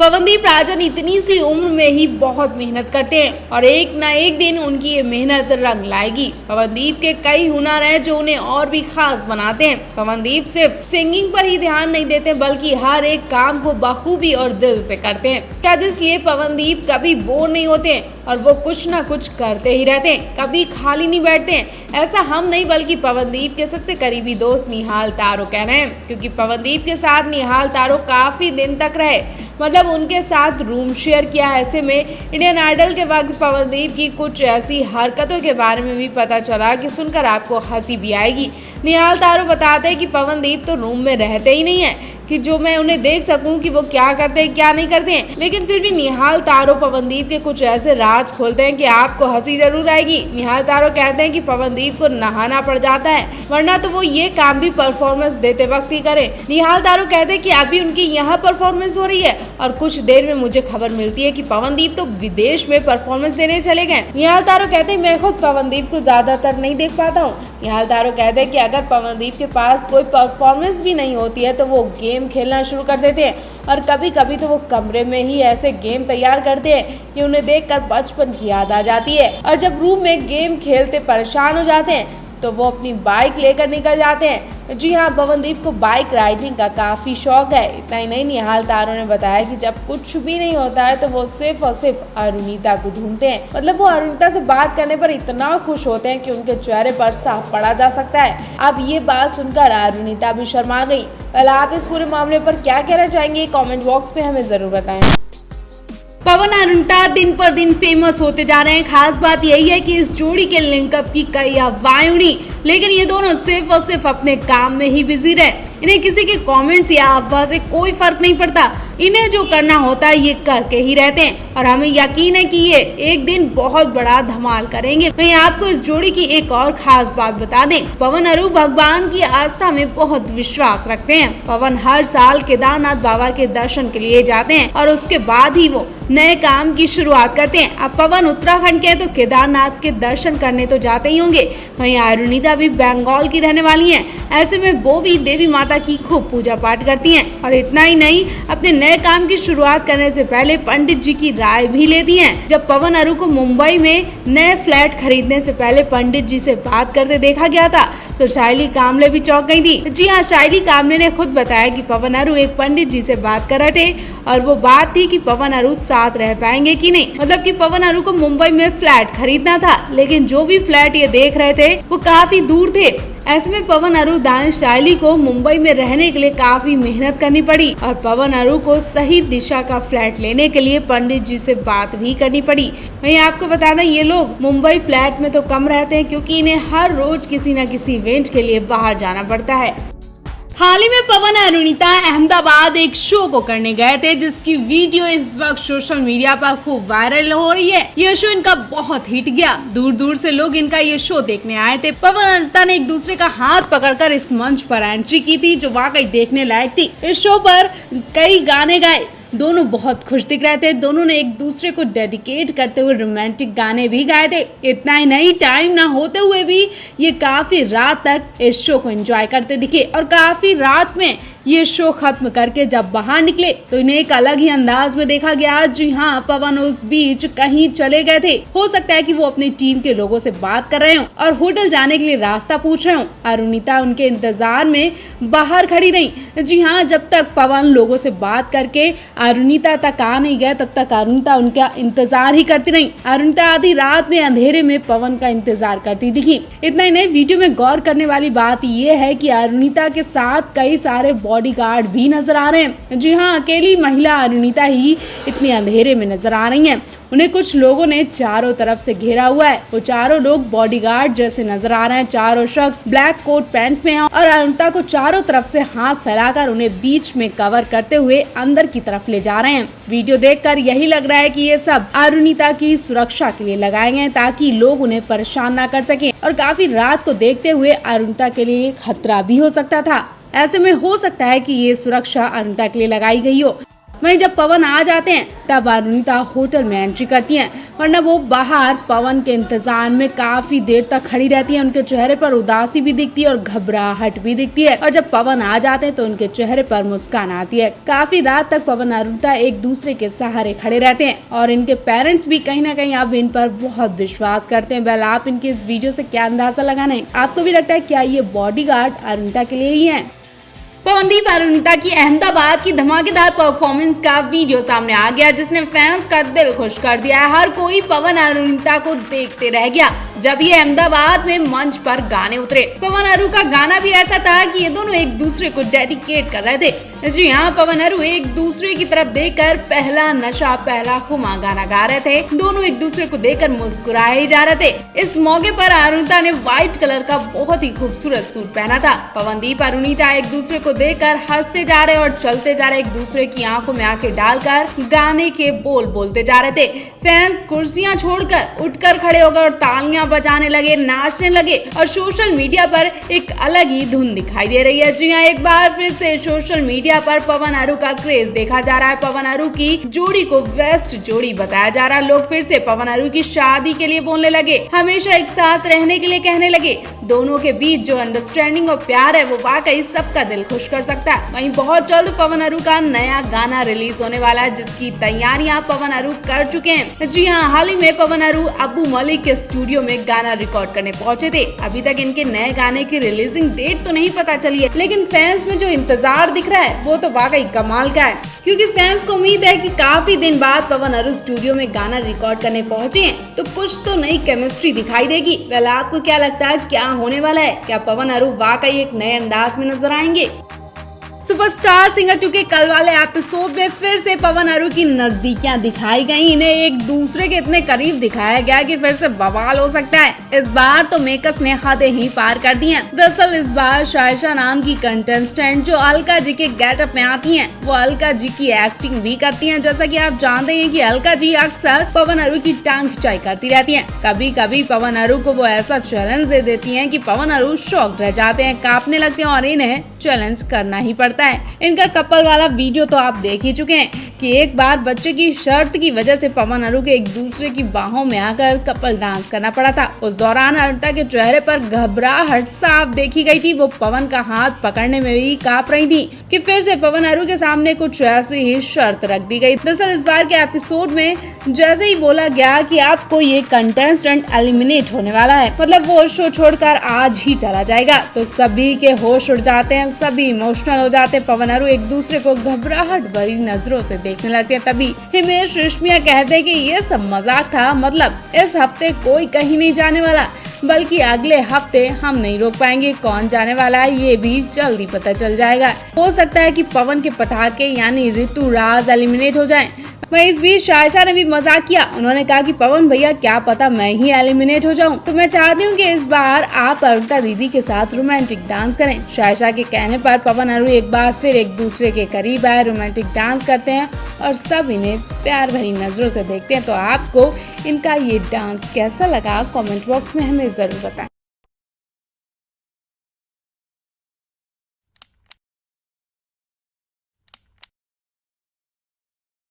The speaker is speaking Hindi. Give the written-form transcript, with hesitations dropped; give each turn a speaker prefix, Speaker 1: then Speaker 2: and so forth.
Speaker 1: पवनदीप राजन इतनी सी उम्र में ही बहुत मेहनत करते हैं और एक न एक दिन उनकी ये मेहनत रंग लाएगी। पवनदीप के कई हुनर हैं जो उन्हें और भी खास बनाते हैं। पवनदीप सिर्फ सिंगिंग पर ही ध्यान नहीं देते बल्कि हर एक काम को बखूबी और दिल से करते हैं। शायद इसलिए पवनदीप कभी बोर नहीं होते हैं और वो कुछ ना कुछ करते ही रहते हैं, कभी खाली नहीं बैठते हैं। ऐसा हम नहीं बल्कि पवनदीप के सबसे करीबी दोस्त निहाल तारो कह रहे हैं, क्योंकि पवनदीप के साथ निहाल तारो काफी दिन तक रहे, मतलब उनके साथ रूम शेयर किया। ऐसे में इंडियन आइडल के वक्त पवनदीप की कुछ ऐसी हरकतों के बारे में भी पता चला कि सुनकर आपको हंसी भी आएगी। निहाल तारो बताते हैं कि पवनदीप तो रूम में रहते ही नहीं है कि जो मैं उन्हें देख सकूं कि वो क्या करते हैं क्या नहीं करते हैं, लेकिन फिर भी निहाल तारो पवनदीप के कुछ ऐसे राज खोलते हैं कि आपको हंसी जरूर आएगी। निहाल तारो कहते हैं कि पवनदीप को नहाना पड़ जाता है, वरना तो वो ये काम भी परफॉर्मेंस देते वक्त ही करें। निहाल तारो कहते हैं कि अभी उनकी यहाँ परफॉर्मेंस हो रही है और कुछ देर में मुझे खबर मिलती है कि पवनदीप तो विदेश में परफॉर्मेंस देने चले गए। निहाल तारो कहते हैं मैं खुद पवनदीप को ज्यादातर नहीं देख पाता हूँ। निहाल तारो कहते हैं कि अगर पवनदीप के पास कोई परफॉर्मेंस भी नहीं होती है तो वो गेम खेलना शुरू कर देते हैं और कभी कभी तो वो कमरे में ही ऐसे गेम तैयार करते हैं कि उन्हें देखकर बचपन की याद आ जाती है। और जब रूम में गेम खेलते परेशान हो जाते हैं तो वो अपनी बाइक लेकर निकल जाते हैं। जी हाँ, पवनदीप को बाइक राइडिंग का काफी शौक है। इतना ही नहीं, निहाल तारो ने बताया कि जब कुछ भी नहीं होता है तो वो सिर्फ और सिर्फ अरुणिता को ढूंढते हैं। मतलब वो अरुणिता से बात करने पर इतना खुश होते हैं कि उनके चेहरे पर साफ पड़ा जा सकता है। अब ये बात सुनकर अरुणिता भी शर्मा गई। पहले आप इस पूरे मामले पर क्या कहना चाहेंगे, कमेंट बॉक्स पे हमें जरूर बताएं। पवन अरुणिता दिन पर दिन फेमस होते जा रहे हैं। खास बात यही है कि इस जोड़ी के लिंकअप की कई अफवाहें उड़ी, लेकिन ये दोनों सिर्फ और सिर्फ अपने काम में ही बिजी रहे। इन्हें किसी के कमेंट्स या अफवाह से कोई फर्क नहीं पड़ता। इन्हें जो करना होता है ये करके ही रहते हैं और हमें यकीन है कि ये एक दिन बहुत बड़ा धमाल करेंगे। मैं आपको इस जोड़ी की एक और खास बात बता दें, पवन अरु भगवान की आस्था में बहुत विश्वास रखते हैं। पवन हर साल केदारनाथ बाबा के दर्शन के लिए जाते हैं और उसके बाद ही वो नए काम की शुरुआत करते हैं। अब पवन उत्तराखंड के हैं तो केदारनाथ के दर्शन करने तो जाते ही होंगे। वहीं अरुणिता भी बंगाल की रहने वाली हैं। ऐसे में वो भी देवी माता की खूब पूजा पाठ करती हैं और इतना ही नहीं, अपने नए काम की शुरुआत करने से पहले पंडित जी की राय भी लेती हैं। जब पवन अरु को मुंबई में नए फ्लैट खरीदने से पहले पंडित जी से बात करते देखा गया था तो शाइली कामले भी चौंक गई थी। जी हाँ, शाइली कामले ने खुद बताया कि पवन अरु एक पंडित जी से बात कर रहे थे और वो बात थी कि पवन अरु साथ रह पाएंगे कि नहीं। मतलब कि पवन अरु को मुंबई में फ्लैट खरीदना था, लेकिन जो भी फ्लैट ये देख रहे थे वो काफी दूर थे। ऐसे में पवन अरु दानिश शाइली को मुंबई में रहने के लिए काफी मेहनत करनी पड़ी और पवन अरु को सही दिशा का फ्लैट लेने के लिए पंडित जी से बात भी करनी पड़ी। वहीं आपको बता दें, ये लोग मुंबई फ्लैट में तो कम रहते हैं क्योंकि इन्हें हर रोज किसी न किसी इवेंट के लिए बाहर जाना पड़ता है। हाल ही में पवन अरुणिता अहमदाबाद एक शो को करने गए थे जिसकी वीडियो इस वक्त सोशल मीडिया पर खूब वायरल हो रही है। यह शो इनका बहुत हिट गया, दूर दूर से लोग इनका ये शो देखने आए थे। पवन अरुणिता ने एक दूसरे का हाथ पकड़कर इस मंच पर एंट्री की थी जो वाकई देखने लायक थी। इस शो पर कई गाने गाए, दोनों बहुत खुश दिख रहे थे। दोनों ने एक दूसरे को डेडिकेट करते हुए रोमांटिक गाने भी गाए थे। इतना ही नहीं, टाइम ना होते हुए भी ये काफी रात तक इस शो को एंजॉय करते दिखे और काफी रात में ये शो खत्म करके जब बाहर निकले तो इन्हें एक अलग ही अंदाज में देखा गया। जी हाँ, पवन उस बीच कहीं चले गए थे। हो सकता है कि वो अपनी टीम के लोगों से बात कर रहे हो और होटल जाने के लिए रास्ता पूछ रहे हो। अरुणिता उनके इंतजार में बाहर खड़ी रही। जी हाँ, जब तक पवन लोगों से बात करके अरुणिता तक आ नहीं गया तब तक अरुणिता उनका इंतजार ही करती रही। अरुणिता आधी रात में अंधेरे में पवन का इंतजार करती दिखी। इतना ही नहीं, वीडियो में गौर करने वाली बात यह है कि अरुणिता के साथ कई सारे बॉडीगार्ड भी नजर आ रहे हैं। जी हाँ, अकेली महिला अरुणिता ही इतने अंधेरे में नजर आ रही हैं। उन्हें कुछ लोगों ने चारों तरफ से घेरा हुआ है। वो चारों लोग बॉडीगार्ड जैसे नजर आ रहे हैं। चारों शख्स ब्लैक कोट पैंट में हैं और अरुणिता को चारों तरफ से हाथ फैलाकर उन्हें बीच में कवर करते हुए अंदर की तरफ ले जा रहे हैं। वीडियो देखकर यही लग रहा है कि ये सब अरुणिता की सुरक्षा के लिए लगाए गए ताकि लोग उन्हें परेशान ना कर सके और काफी रात को देखते हुए अरुणिता के लिए खतरा भी हो सकता था। ऐसे में हो सकता है कि ये सुरक्षा अरुणिता के लिए लगाई गई हो। वहीं जब पवन आ जाते हैं तब अरुणिता होटल में एंट्री करती हैं, वरना वो बाहर पवन के इंतजार में काफी देर तक खड़ी रहती हैं। उनके चेहरे पर उदासी भी दिखती है और घबराहट भी दिखती है, और जब पवन आ जाते हैं तो उनके चेहरे पर मुस्कान आती है। काफी रात तक पवन और अरुणिता एक दूसरे के सहारे खड़े रहते हैं और इनके पेरेंट्स भी कहीं ना कहीं अब इन पर बहुत विश्वास करते हैं। वेल, आप इनके इस वीडियो से क्या अंदाजा लगाना है? आपको भी लगता है क्या ये बॉडीगार्ड अरुणिता के लिए ही है? पवनदीप अरुणिता की अहमदाबाद की धमाकेदार परफॉर्मेंस का वीडियो सामने आ गया, जिसने फैंस का दिल खुश कर दिया है। हर कोई पवन अरुणिता को देखते रह गया जब ये अहमदाबाद में मंच पर गाने उतरे। पवन अरु का गाना भी ऐसा था कि ये दोनों एक दूसरे को डेडिकेट कर रहे थे। जी हाँ, पवन अरु एक दूसरे की तरफ देखकर पहला नशा पहला खुमा गाना गा रहे थे। दोनों एक दूसरे को देखकर मुस्कुराए ही जा रहे थे। इस मौके पर अरुणिता ने व्हाइट कलर का बहुत ही खूबसूरत सूट पहना था। पवनदीप अरुणिता एक दूसरे को देखकर हंसते जा रहे और चलते जा रहे, एक दूसरे की आंखों में आंखें डालकर गाने के बोल बोलते जा रहे थे। फैंस कुर्सियां छोड़कर उठकर खड़े होकर और तालियां बजाने लगे, नाचने लगे और सोशल मीडिया पर एक अलग ही धुन दिखाई दे रही है। जी हाँ, एक बार फिर से सोशल मीडिया पर पवन अरु का क्रेज देखा जा रहा है। पवन अरु की जोड़ी को बेस्ट जोड़ी बताया जा रहा है। लोग फिर से पवन अरु की शादी के लिए बोलने लगे, हमेशा एक साथ रहने के लिए कहने लगे। दोनों के बीच जो अंडरस्टैंडिंग और प्यार है वो वाकई सबका दिल खुश कर सकता है। वहीं बहुत जल्द पवन अरु का नया गाना रिलीज होने वाला है, जिसकी तैयारियां पवन अरु कर चुके हैं। जी हाँ, हाल ही में पवन अरु अबू मलिक के स्टूडियो में गाना रिकॉर्ड करने पहुंचे थे। अभी तक इनके नए गाने की रिलीजिंग डेट तो नहीं पता चली है, लेकिन फैंस में जो इंतजार दिख रहा है वो तो वाकई कमाल का है, क्योंकि फैंस को उम्मीद है कि काफी दिन बाद पवन अरु स्टूडियो में गाना रिकॉर्ड करने पहुंचे हैं तो कुछ तो नई केमिस्ट्री दिखाई देगी। वेल, आपको क्या लगता है क्या होने वाला है? क्या पवन अरु वाकई एक नए अंदाज में नजर आएंगे? सुपरस्टार सिंगर 2 के कल वाले एपिसोड में फिर से पवन अरु की नजदीकियां दिखाई गई। इन्हें एक दूसरे के इतने करीब दिखाया गया कि फिर से बवाल हो सकता है। इस बार तो मेकर्स ने हदें ही पार कर दी हैं। दरअसल इस बार शायशा नाम की कंटेस्टेंट जो अलका जी के गेटअप में आती हैं, वो अलका जी की एक्टिंग भी करती हैं। जैसा कि आप जानते हैं कि अलका जी अक्सर पवन अरु की टांग खिंचाई करती रहती हैं। कभी कभी पवन अरु को वो ऐसा चैलेंज दे देती हैं कि पवन अरु शॉक्ड रह जाते हैं, कांपने लगते हैं और इन्हें चैलेंज करना ही पड़ता है। इनका कपल वाला वीडियो तो आप देख ही चुके हैं कि एक बार बच्चे की शर्त की वजह से पवन अरु के एक दूसरे की बाहों में आकर कपल डांस करना पड़ा था। उस दौरान अरुणिता के चेहरे पर घबराहट साफ देखी गई थी। वो पवन का हाथ पकड़ने में भी कांप रही थी कि फिर से पवन अरु के सामने कुछ ऐसी ही शर्त रख दी गई। दरअसल इस बार के एपिसोड में जैसे ही बोला गया कि आपको ये कंटेस्टेंट एलिमिनेट होने वाला है, मतलब वो शो छोड़कर आज ही चला जाएगा, तो सभी के होश उड़ जाते हैं, सभी इमोशनल हो जाते हैं। पवन अरु एक दूसरे को घबराहट भरी नजरों से देखने लगते हैं। तभी हिमेश रेशमिया कहते हैं कि ये सब मजाक था, मतलब इस हफ्ते कोई कहीं नहीं जाने वाला, बल्कि अगले हफ्ते हम नहीं रोक पाएंगे। कौन जाने वाला है ये भी जल्दी पता चल जाएगा। हो सकता है कि पवन के पटाखे यानी ऋतुराज एलिमिनेट हो जाएं। वहीं इस बीच शायशा ने भी मजाक किया। उन्होंने कहा कि पवन भैया क्या पता मैं ही एलिमिनेट हो जाऊं, तो मैं चाहती हूं कि इस बार आप अरुणिता दीदी के साथ रोमांटिक डांस करें। शायशा के कहने पर पवन अरु एक बार फिर एक दूसरे के करीब आए, रोमांटिक डांस करते हैं और सब इन्हें प्यार भरी नजरों से देखते हैं। तो आपको इनका ये डांस कैसा लगा? कमेंट बॉक्स में हमें जरूर बताएं।